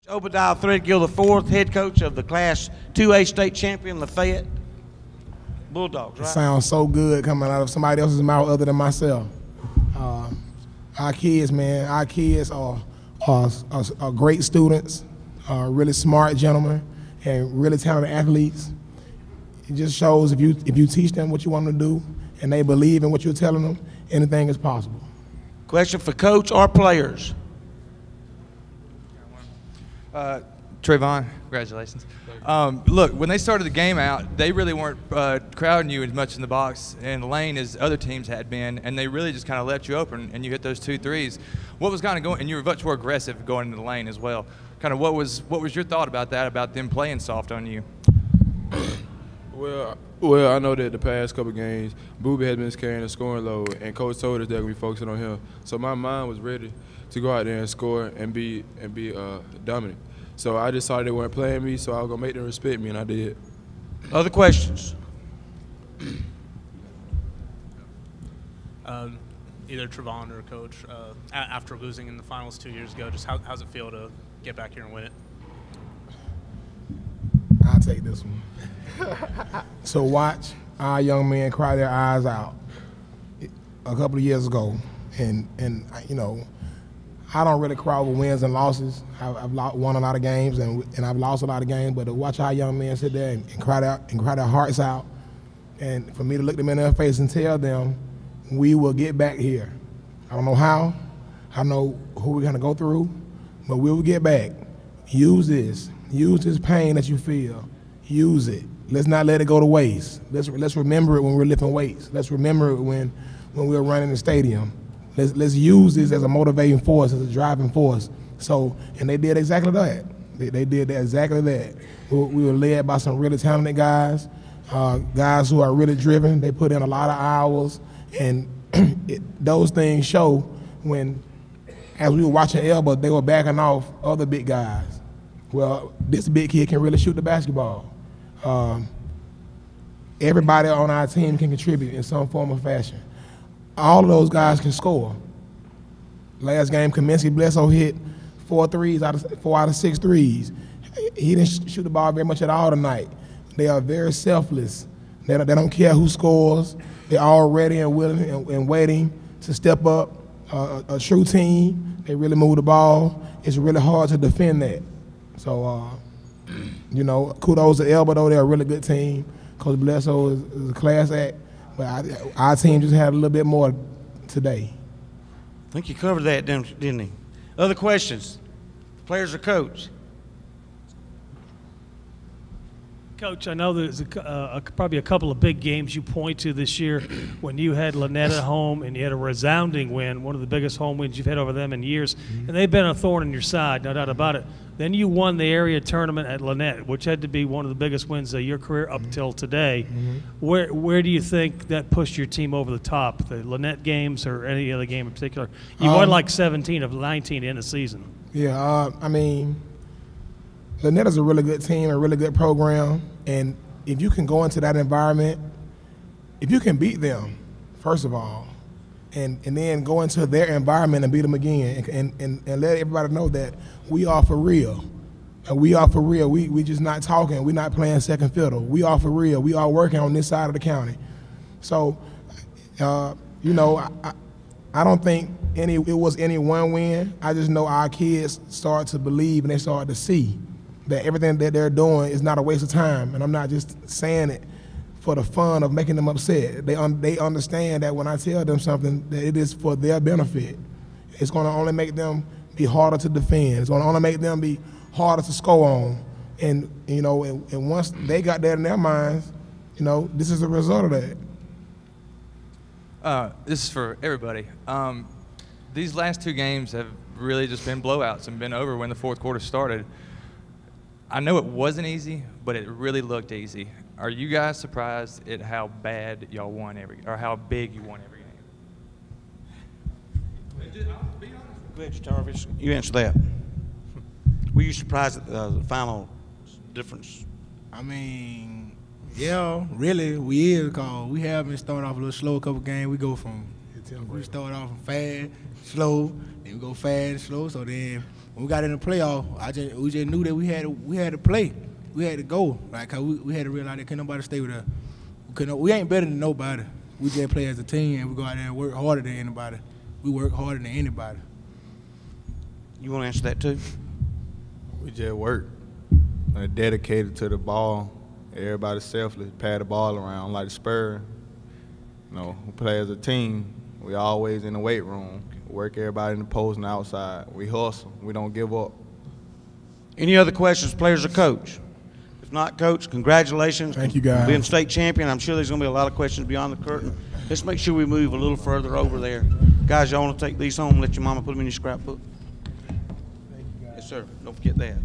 Obadiah Threadgill IV, head coach of the Class 2A state champion LaFayette Bulldogs, right? It sounds so good coming out of somebody else's mouth other than myself. Our kids, man, are great students, really smart gentlemen, and really talented athletes. It just shows if you teach them what you want them to do and they believe in what you're telling them, anything is possible. Question for coach or players? Trayvon, congratulations. Look, when they started the game out, they really weren't crowding you as much in the box and the lane as other teams had been, and they really just kind of left you open, and you hit those 2 threes. What was kind of going, and you were much more aggressive going into the lane as well. Kind of what was your thought about that, about them playing soft on you? Well, I know that the past couple games, Booby has been carrying the scoring load, and Coach told us that we focusing on him. So my mind was ready to go out there and score and be dominant. So I decided they weren't playing me, so I was gonna make them respect me, and I did. Other questions? Either Trayvon or Coach, after losing in the finals 2 years ago, just how's it feel to get back here and win it? I'll take this one. So watch our young men cry their eyes out a couple of years ago, and you know, I don't really cry over wins and losses. I've won a lot of games and I've lost a lot of games, but to watch our young men sit there and cry their hearts out, and for me to look them in their face and tell them, we will get back here. I don't know how, I don't know who we're gonna go through, but we will get back. Use this pain that you feel, use it. Let's not let it go to waste. Let's remember it when we're lifting weights. Let's remember it when we're running the stadium. Let's use this as a motivating force, as a driving force. So, and they did exactly that. They did exactly that. We were led by some really talented guys, guys who are really driven. They put in a lot of hours, and those things show when, as we were watching Elba, they were backing off other big guys. Well, this big kid can really shoot the basketball. Everybody on our team can contribute in some form or fashion. All of those guys can score. Last game, Kaminsky Bledsoe hit 4 out of 6 threes. He didn't shoot the ball very much at all tonight. They are very selfless. They don't care who scores. They're all ready and willing and waiting to step up. A true team. They really move the ball. It's really hard to defend that. So, you know, kudos to Elba, though. They're a really good team. Coach Bledsoe is a class act. But our team just had a little bit more today. I think you covered that, didn't he? Other questions? Players or coach? Coach, I know there's probably a couple of big games you point to this year when you had LaFayette at home and you had a resounding win, one of the biggest home wins you've had over them in years, and they've been a thorn in your side, no doubt about it. Then you won the area tournament at LaFayette, which had to be one of the biggest wins of your career up till today. Where do you think that pushed your team over the top, the LaFayette games or any other game in particular? You won like 17 of 19 in the season. Yeah, I mean, LaFayette is a really good team, a really good program, and if you can go into that environment, if you can beat them, first of all, and then go into their environment and beat them again, and let everybody know that we are for real. And we are for real. We just not talking. We're not playing second fiddle. We are for real. We are working on this side of the county. So, you know, I don't think it was any one win. I just know our kids start to believe and they start to see that everything that they're doing is not a waste of time. And I'm not just saying it for the fun of making them upset. They understand that when I tell them something, that it is for their benefit. It's going to only make them be harder to defend. It's going to only make them be harder to score on. And, you know, and once they got that in their minds, you know, this is the result of that. This is for everybody. These last 2 games have really just been blowouts and been over when the fourth quarter started. I know it wasn't easy, but it really looked easy. Are you guys surprised at how bad y'all won or how big you won every game? I'll be honest. Go ahead, Jarvis. You answer that. Were you surprised at the final difference? I mean, yeah, really, we is, because we have been starting off a little slow a couple games. We go from, we start off fast, slow, then we go fast, slow, so then when we got in the playoff, we just knew that we had to play. We had to go. Like, 'cause we had to realize that couldn't nobody stay with us. We ain't better than nobody. We just play as a team, and we go out there and work harder than anybody. We work harder than anybody. You want to answer that too? We just work. Dedicated to the ball. Everybody selfless. Pat the ball around like the Spurs. You know, we play as a team. We always in the weight room. Work everybody in the post and outside. We hustle. We don't give up. Any other questions, players or coach? If not, coach, congratulations. Thank you, guys. Being state champion, I'm sure there's going to be a lot of questions beyond the curtain. Let's make sure we move a little further over there. Guys, y'all want to take these home and let your mama put them in your scrapbook? Yes, sir. Don't forget that.